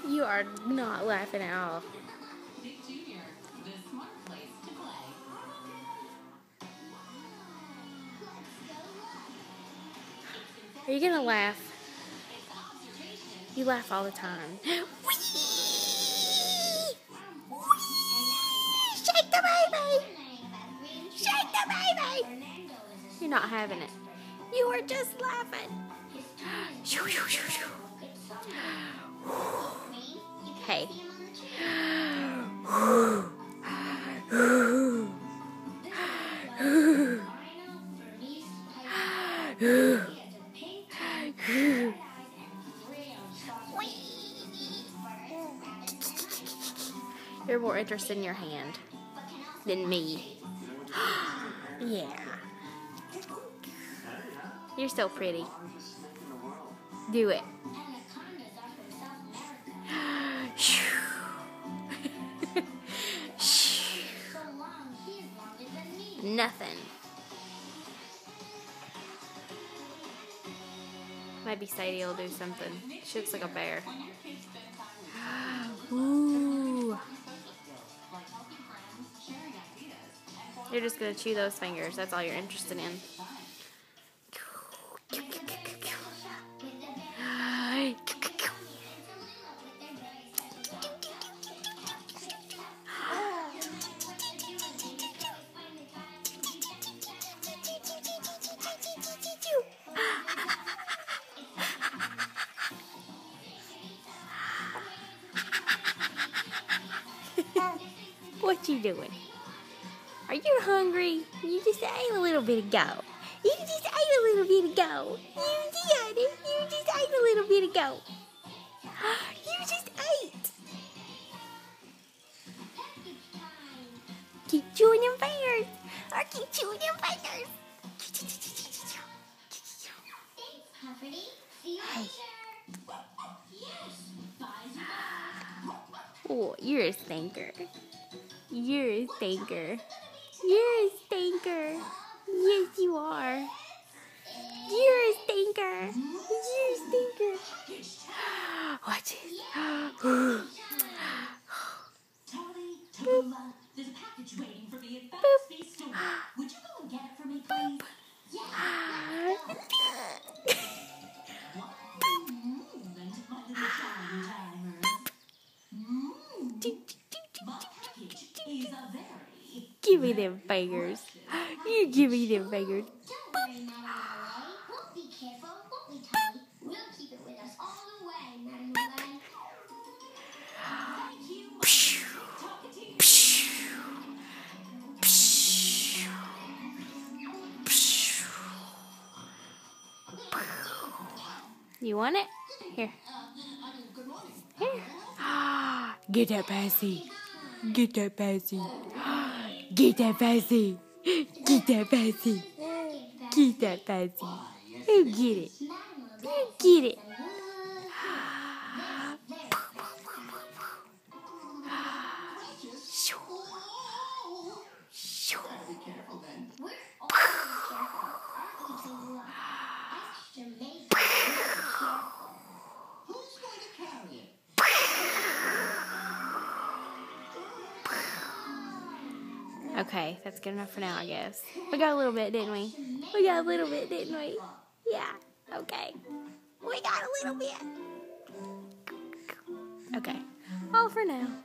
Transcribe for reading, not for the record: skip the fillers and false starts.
You are not laughing at all. Are you gonna laugh? You laugh all the time. Shake the baby! Shake the baby! You're not having it. You are just laughing. Hey. You're more interested in your hand than me. Yeah. You're so pretty. Do it. Nothing. Maybe Sadie will do something. She looks like a bear. Ooh. You're just gonna chew those fingers. That's all you're interested in. What you doing? Are you hungry? You just ate a little bit ago. You just ate a little bit ago. You just ate a little bit ago. You just ate. Keep chewing them fingers. Or keep chewing them fingers. Hey. Oh, you're a stinker. You're a stinker. You're a stinker. Yes, you are. You're a stinker. You're a stinker. Watch it. Boop. There's a package waiting for me at Fast Store. Would you go and get it for me, please? Give me them fingers. You give me them fingers. You want it? Here. Here. Get that passy. Get that passy. Get that passy. Get that passy. Get that passy. You get it. You get it. Okay, that's good enough for now, I guess. We got a little bit, didn't we? We got a little bit, didn't we? Yeah, okay. We got a little bit. Okay, all for now.